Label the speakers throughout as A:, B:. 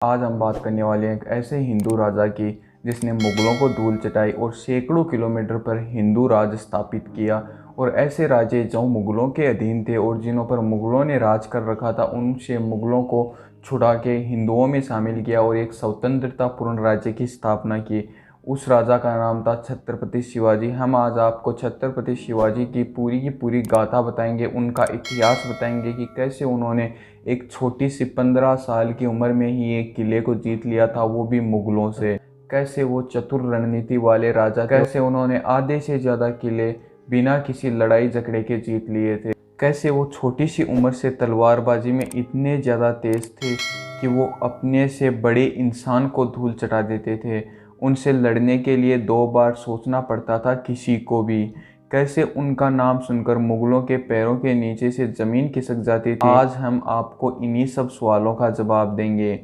A: आज हम बात करने वाले हैं एक ऐसे हिंदू राजा की जिसने मुगलों को धूल चटाई और सैकड़ों किलोमीटर पर हिंदू राज स्थापित किया। और ऐसे राजे जो मुगलों के अधीन थे और जिन्हों पर मुगलों ने राज कर रखा था, उनसे मुगलों को छुड़ा के हिंदुओं में शामिल किया और एक स्वतंत्रतापूर्ण राज्य की स्थापना की। उस राजा का नाम था छत्रपति शिवाजी। हम आज आपको छत्रपति शिवाजी की पूरी गाथा बताएंगे, उनका इतिहास बताएंगे कि कैसे उन्होंने एक छोटी सी 15 साल की उम्र में ही एक किले को जीत लिया था, वो भी मुगलों से। कैसे वो चतुर रणनीति वाले राजा थे, कैसे उन्होंने आधे से ज़्यादा किले बिना किसी लड़ाई झगड़े के जीत लिए थे, कैसे वो छोटी सी उम्र से तलवारबाजी में इतने ज़्यादा तेज थे कि वो अपने से बड़े इंसान को धूल चटा देते थे। उनसे लड़ने के लिए 2 बार सोचना पड़ता था किसी को भी। कैसे उनका नाम सुनकर मुगलों के पैरों के नीचे से ज़मीन खिसक जाती थी। आज हम आपको इन्हीं सब सवालों का जवाब देंगे।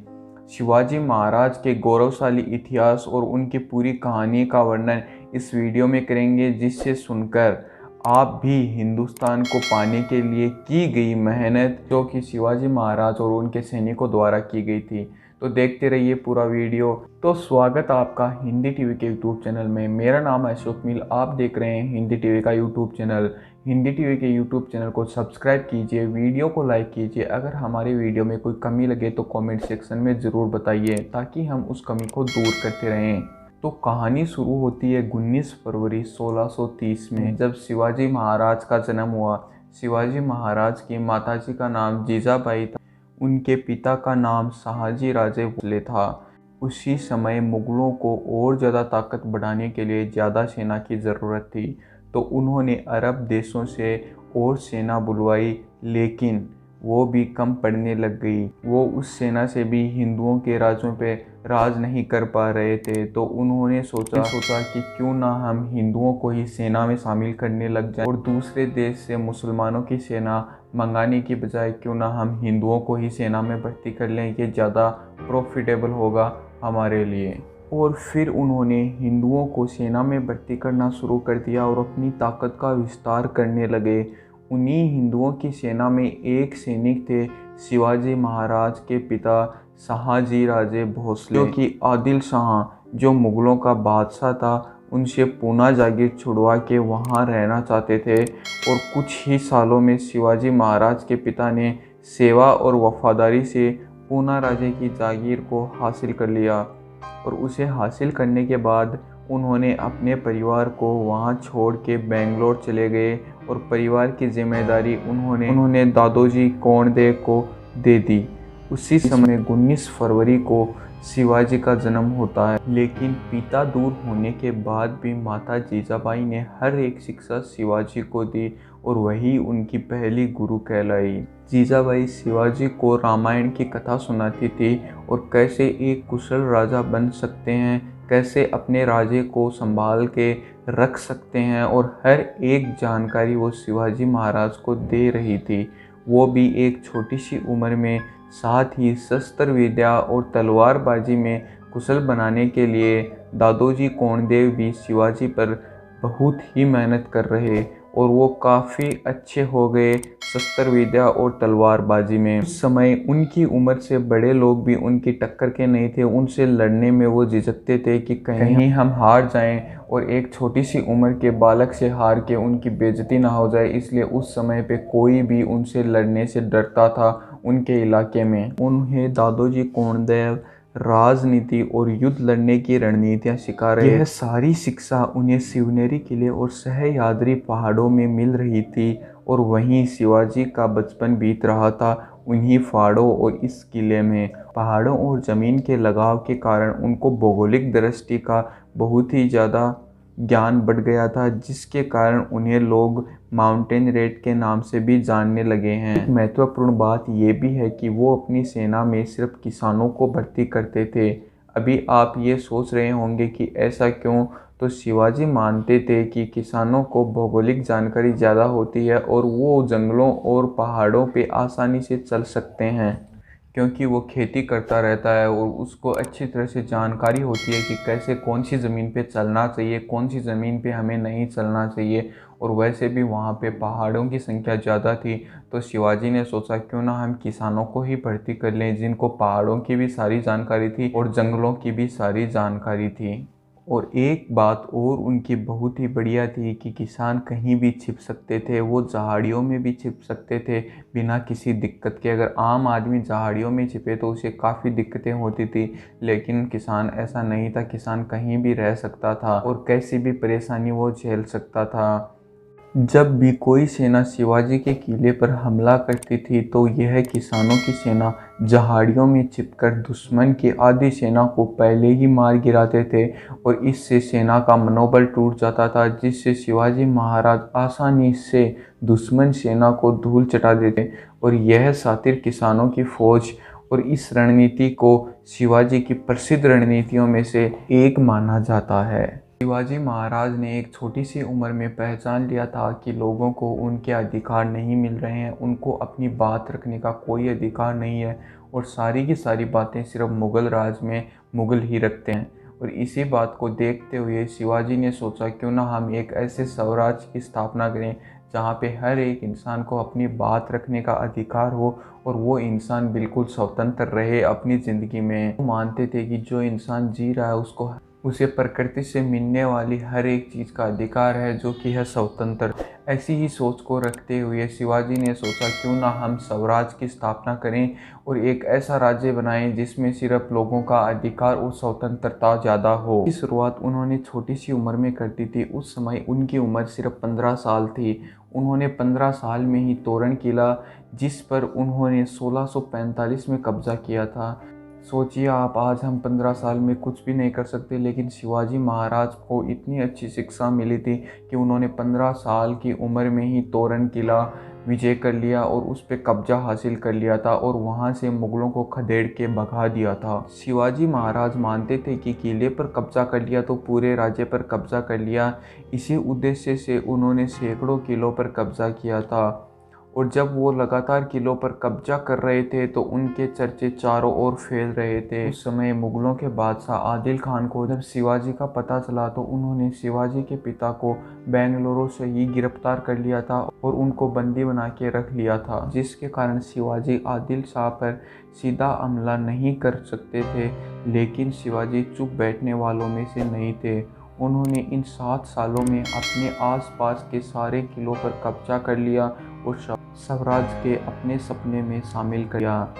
A: शिवाजी महाराज के गौरवशाली इतिहास और उनकी पूरी कहानी का वर्णन इस वीडियो में करेंगे, जिससे सुनकर आप भी हिंदुस्तान को पाने के लिए की गई मेहनत, जो कि शिवाजी महाराज और उनके सैनिकों द्वारा की गई थी, तो देखते रहिए पूरा वीडियो। तो स्वागत आपका हिंदी टीवी के यूट्यूब चैनल में। मेरा नाम है अशोक मिल, आप देख रहे हैं हिंदी टीवी का यूट्यूब चैनल। हिंदी टीवी के यूट्यूब चैनल को सब्सक्राइब कीजिए, वीडियो को लाइक कीजिए। अगर हमारे वीडियो में कोई कमी लगे तो कमेंट सेक्शन में ज़रूर बताइए, ताकि हम उस कमी को दूर करते रहें। तो कहानी शुरू होती है 19 फरवरी 1630 में, जब शिवाजी महाराज का जन्म हुआ। शिवाजी महाराज की माताजी का नाम जीजाबाई था, उनके पिता का नाम शहाजी राजे भोसले था। उसी समय मुगलों को और ज़्यादा ताकत बढ़ाने के लिए ज़्यादा सेना की ज़रूरत थी, तो उन्होंने अरब देशों से और सेना बुलवाई, लेकिन वो भी कम पड़ने लग गई। वो उस सेना से भी हिंदुओं के राज्यों पे राज नहीं कर पा रहे थे, तो उन्होंने सोचा कि क्यों ना हम हिंदुओं को ही सेना में शामिल करने लग जाएं और दूसरे देश से मुसलमानों की सेना मंगाने की बजाय क्यों ना हम हिंदुओं को ही सेना में भर्ती कर लें, ये ज़्यादा प्रॉफिटेबल होगा हमारे लिए। और फिर उन्होंने हिंदुओं को सेना में भर्ती करना शुरू कर दिया और अपनी ताकत का विस्तार करने लगे। उन्हीं हिंदुओं की सेना में एक सैनिक थे शिवाजी महाराज के पिता शहाजी राजे भोसले, जो कि आदिल शाह, जो मुगलों का बादशाह था, उनसे पूना जागीर छुड़वा के वहाँ रहना चाहते थे। और कुछ ही सालों में शिवाजी महाराज के पिता ने सेवा और वफादारी से पूना राजे की जागीर को हासिल कर लिया। और उसे हासिल करने के बाद उन्होंने अपने परिवार को वहाँ छोड़ के बेंगलोर चले गए और परिवार की जिम्मेदारी उन्होंने दादोजी कोंडदेव को दे दी। उसी समय 19 फरवरी को शिवाजी का जन्म होता है, लेकिन पिता दूर होने के बाद भी माता जीजाबाई ने हर एक शिक्षा शिवाजी को दी और वही उनकी पहली गुरु कहलाई। जीजाबाई शिवाजी को रामायण की कथा सुनाती थी और कैसे एक कुशल राजा बन सकते हैं, कैसे अपने राज्य को संभाल के रख सकते हैं, और हर एक जानकारी वो शिवाजी महाराज को दे रही थी। वो भी एक छोटी सी उम्र में। साथ ही शस्त्र विद्या और तलवारबाजी में कुशल बनाने के लिए दादोजी कोंडदेव भी शिवाजी पर बहुत ही मेहनत कर रहे और वो काफ़ी अच्छे हो गए शस्त्र विद्या और तलवारबाजी में। उस समय उनकी उम्र से बड़े लोग भी उनकी टक्कर के नहीं थे। उनसे लड़ने में वो झिझकते थे कि कहीं हम हार जाएं और एक छोटी सी उम्र के बालक से हार के उनकी बेइज्जती ना हो जाए, इसलिए उस समय पे कोई भी उनसे लड़ने से डरता था उनके इलाके में। उन्हें दादोजी कोंडदेव राजनीति और युद्ध लड़ने की रणनीतियाँ सिखा रहे। यह सारी शिक्षा उन्हें शिवनेरी किले और सह्याद्री पहाड़ों में मिल रही थी, और वहीं शिवाजी का बचपन बीत रहा था उन्हीं पहाड़ों और इस किले में। पहाड़ों और ज़मीन के लगाव के कारण उनको भौगोलिक दृष्टि का बहुत ही ज़्यादा ज्ञान बढ़ गया था, जिसके कारण उन्हें लोग माउंटेन रेट के नाम से भी जानने लगे हैं। महत्वपूर्ण बात यह भी है कि वो अपनी सेना में सिर्फ किसानों को भर्ती करते थे। अभी आप ये सोच रहे होंगे कि ऐसा क्यों, तो शिवाजी मानते थे कि किसानों को भौगोलिक जानकारी ज़्यादा होती है और वो जंगलों और पहाड़ों पे आसानी से चल सकते हैं। क्योंकि वो खेती करता रहता है और उसको अच्छी तरह से जानकारी होती है कि कैसे कौन सी ज़मीन पे चलना चाहिए, कौन सी ज़मीन पे हमें नहीं चलना चाहिए। और वैसे भी वहाँ पे पहाड़ों की संख्या ज़्यादा थी, तो शिवाजी ने सोचा क्यों ना हम किसानों को ही भर्ती कर लें, जिनको पहाड़ों की भी सारी जानकारी थी और जंगलों की भी सारी जानकारी थी। और एक बात और उनकी बहुत ही बढ़िया थी कि किसान कहीं भी छिप सकते थे, वो झाड़ियों में भी छिप सकते थे बिना किसी दिक्कत के। अगर आम आदमी झाड़ियों में छिपे तो उसे काफ़ी दिक्कतें होती थी, लेकिन किसान ऐसा नहीं था। किसान कहीं भी रह सकता था और कैसी भी परेशानी वो झेल सकता था। जब भी कोई सेना शिवाजी के किले पर हमला करती थी तो यह किसानों की सेना झाड़ियों में छिपकर दुश्मन की आधी सेना को पहले ही मार गिराते थे और इससे सेना का मनोबल टूट जाता था, जिससे शिवाजी महाराज आसानी से दुश्मन सेना को धूल चटा देते। और यह शातिर किसानों की फौज और इस रणनीति को शिवाजी की प्रसिद्ध रणनीतियों में से एक माना जाता है। शिवाजी महाराज ने एक छोटी सी उम्र में पहचान लिया था कि लोगों को उनके अधिकार नहीं मिल रहे हैं, उनको अपनी बात रखने का कोई अधिकार नहीं है और सारी की सारी बातें सिर्फ मुग़ल राज में मुग़ल ही रखते हैं। और इसी बात को देखते हुए शिवाजी ने सोचा क्यों ना हम एक ऐसे स्वराज की स्थापना करें जहाँ पे हर एक इंसान को अपनी बात रखने का अधिकार हो और वो इंसान बिल्कुल स्वतंत्र रहे अपनी ज़िंदगी में। वो मानते थे कि जो इंसान जी रहा है उसे प्रकृति से मिलने वाली हर एक चीज़ का अधिकार है, जो कि है स्वतंत्र। ऐसी ही सोच को रखते हुए शिवाजी ने सोचा क्यों ना हम स्वराज की स्थापना करें और एक ऐसा राज्य बनाएं जिसमें सिर्फ लोगों का अधिकार और स्वतंत्रता ज़्यादा हो। की शुरुआत उन्होंने छोटी सी उम्र में कर दी थी। उस समय उनकी उम्र सिर्फ 15 साल थी। उन्होंने 15 साल में ही तोरण किला, जिस पर उन्होंने 1645 में कब्जा किया था। सोचिए आप, आज हम 15 साल में कुछ भी नहीं कर सकते, लेकिन शिवाजी महाराज को इतनी अच्छी शिक्षा मिली थी कि उन्होंने 15 साल की उम्र में ही तोरण किला विजय कर लिया और उस पर कब्जा हासिल कर लिया था और वहां से मुगलों को खदेड़ के भगा दिया था। शिवाजी महाराज मानते थे कि किले पर कब्जा कर लिया तो पूरे राज्य पर कब्जा कर लिया। इसी उद्देश्य से उन्होंने सैकड़ों किलों पर कब्जा किया था और जब वो लगातार किलों पर कब्जा कर रहे थे तो उनके चर्चे चारों ओर फैल रहे थे। उस समय मुगलों के बादशाह आदिल खान को जब शिवाजी का पता चला तो उन्होंने शिवाजी के पिता को बेंगलुरु से ही गिरफ्तार कर लिया था और उनको बंदी बना के रख लिया था, जिसके कारण शिवाजी आदिल शाह पर सीधा हमला नहीं कर सकते थे। लेकिन शिवाजी चुप बैठने वालों में से नहीं थे। उन्होंने इन 7 सालों में अपने आसपास के सारे किलों पर कब्जा कर लिया और स्वराज के अपने सपने में शामिल कर लिया।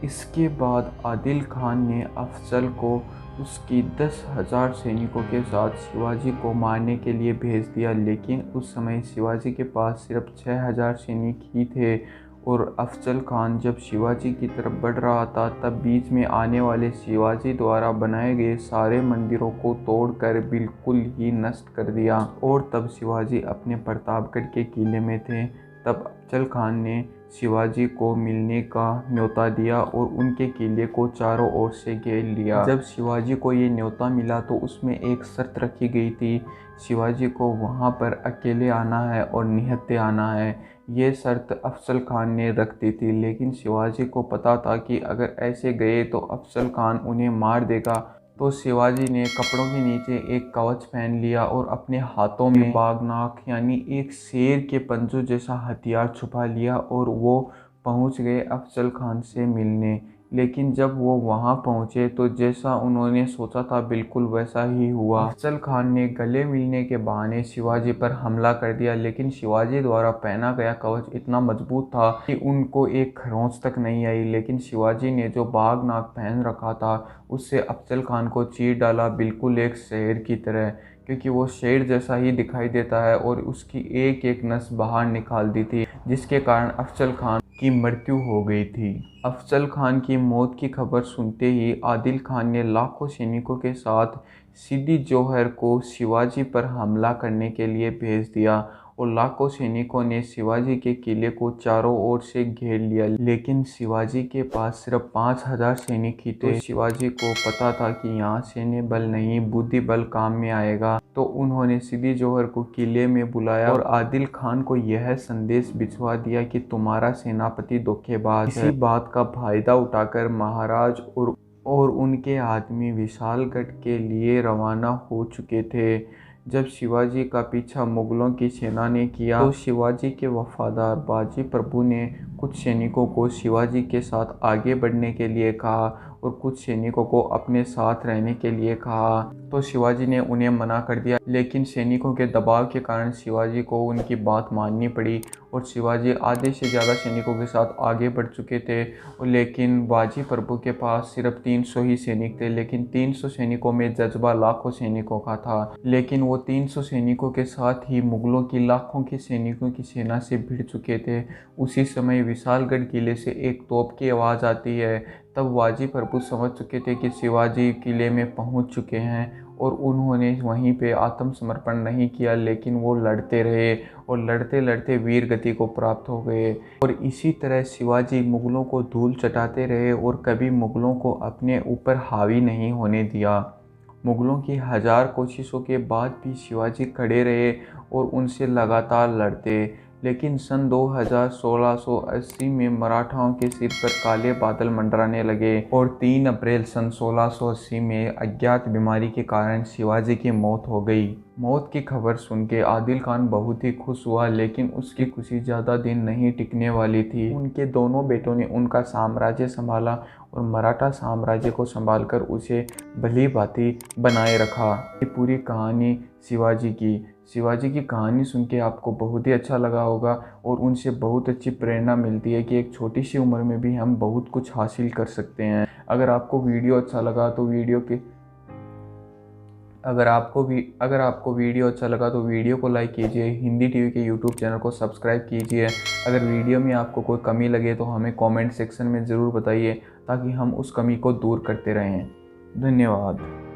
A: इसके बाद आदिल खान ने अफजल को उसकी 10,000 सैनिकों के साथ शिवाजी को मारने के लिए भेज दिया, लेकिन उस समय शिवाजी के पास सिर्फ 6,000 सैनिक ही थे। और अफजल खान जब शिवाजी की तरफ बढ़ रहा था तब बीच में आने वाले शिवाजी द्वारा बनाए गए सारे मंदिरों को तोड़कर बिल्कुल ही नष्ट कर दिया। और तब शिवाजी अपने प्रतापगढ़ के किले में थे। तब अफजल खान ने शिवाजी को मिलने का न्योता दिया और उनके किले को चारों ओर से घेर लिया। जब शिवाजी को ये न्योता मिला तो उसमें एक शर्त रखी गई थी, शिवाजी को वहाँ पर अकेले आना है और निहत्थे आना है। ये शर्त अफजल खान ने रख दी थी, लेकिन शिवाजी को पता था कि अगर ऐसे गए तो अफजल खान उन्हें मार देगा। तो शिवाजी ने कपड़ों के नीचे एक कवच पहन लिया और अपने हाथों में बागनाक यानी एक शेर के पंजों जैसा हथियार छुपा लिया और वो पहुंच गए अफजल खान से मिलने। लेकिन जब वो वहां पहुंचे तो जैसा उन्होंने सोचा था बिल्कुल वैसा ही हुआ। अफजल खान ने गले मिलने के बहाने शिवाजी पर हमला कर दिया, लेकिन शिवाजी द्वारा पहना गया कवच इतना मजबूत था कि उनको एक खरोंच तक नहीं आई। लेकिन शिवाजी ने जो बागनाक पहन रखा था उससे अफजल खान को चीर डाला, बिल्कुल एक शेर की तरह, क्योंकि वो शेर जैसा ही दिखाई देता है और उसकी एक एक नस बाहर निकाल दी थी, जिसके कारण अफजल खान की मृत्यु हो गई थी। अफजल खान की मौत की खबर सुनते ही आदिल खान ने लाखों सैनिकों के साथ सिद्दी जोहर को शिवाजी पर हमला करने के लिए भेज दिया और लाखों सैनिकों ने शिवाजी के किले को चारों ओर से घेर लिया। लेकिन शिवाजी के पास सिर्फ 5000 सैनिक ही थे। तो शिवाजी को पता था कि यहाँ सैन्य बल नहीं, बुद्धि बल काम में आएगा। तो उन्होंने सिद्दी जोहर को किले में बुलाया और आदिल खान को यह संदेश भिजवा दिया कि तुम्हारा सेनापति धोखेबाज है। इसी बात का फायदा उठाकर महाराज और उनके आदमी विशालगढ़ के लिए रवाना हो चुके थे। जब शिवाजी का पीछा मुगलों की सेना ने किया तो शिवाजी के वफादार बाजी प्रभु ने कुछ सैनिकों को शिवाजी के साथ आगे बढ़ने के लिए कहा और कुछ सैनिकों को अपने साथ रहने के लिए कहा। तो शिवाजी ने उन्हें मना कर दिया, लेकिन सैनिकों के दबाव के कारण शिवाजी को उनकी बात माननी पड़ी और शिवाजी आधे से ज़्यादा सैनिकों के साथ आगे बढ़ चुके थे। लेकिन बाजी प्रभु के पास सिर्फ 300 ही सैनिक थे, लेकिन 300 सैनिकों में जज्बा लाखों सैनिकों का था। लेकिन वो 300 सैनिकों के साथ ही मुगलों की लाखों के सैनिकों की सेना से भिड़ चुके थे। उसी समय विशालगढ़ किले से एक तोप की आवाज़ आती है। तब बाजी प्रभु समझ चुके थे कि शिवाजी किले में पहुंच चुके हैं और उन्होंने वहीं पे आत्मसमर्पण नहीं किया, लेकिन वो लड़ते रहे और लड़ते लड़ते वीर गति को प्राप्त हो गए। और इसी तरह शिवाजी मुगलों को धूल चटाते रहे और कभी मुगलों को अपने ऊपर हावी नहीं होने दिया। मुगलों की 1000 कोशिशों के बाद भी शिवाजी खड़े रहे और उनसे लगातार लड़ते। लेकिन सन 1680 में मराठाओं के सिर पर काले बादल मंडराने लगे और 3 अप्रैल सन 1680 में अज्ञात बीमारी के कारण शिवाजी की मौत हो गई। मौत की खबर सुन के आदिल खान बहुत ही खुश हुआ, लेकिन उसकी खुशी ज़्यादा दिन नहीं टिकने वाली थी। उनके दोनों बेटों ने उनका साम्राज्य संभाला और मराठा साम्राज्य को संभालकर उसे भली भांति बनाए रखा। ये पूरी कहानी शिवाजी की कहानी सुन के आपको बहुत ही अच्छा लगा होगा और उनसे बहुत अच्छी प्रेरणा मिलती है कि एक छोटी सी उम्र में भी हम बहुत कुछ हासिल कर सकते हैं। अगर आपको वीडियो अच्छा लगा तो वीडियो को लाइक कीजिए, हिंदी टीवी के यूट्यूब चैनल को सब्सक्राइब कीजिए। अगर वीडियो में आपको कोई कमी लगे तो हमें कमेंट सेक्शन में ज़रूर बताइए ताकि हम उस कमी को दूर करते रहें। धन्यवाद।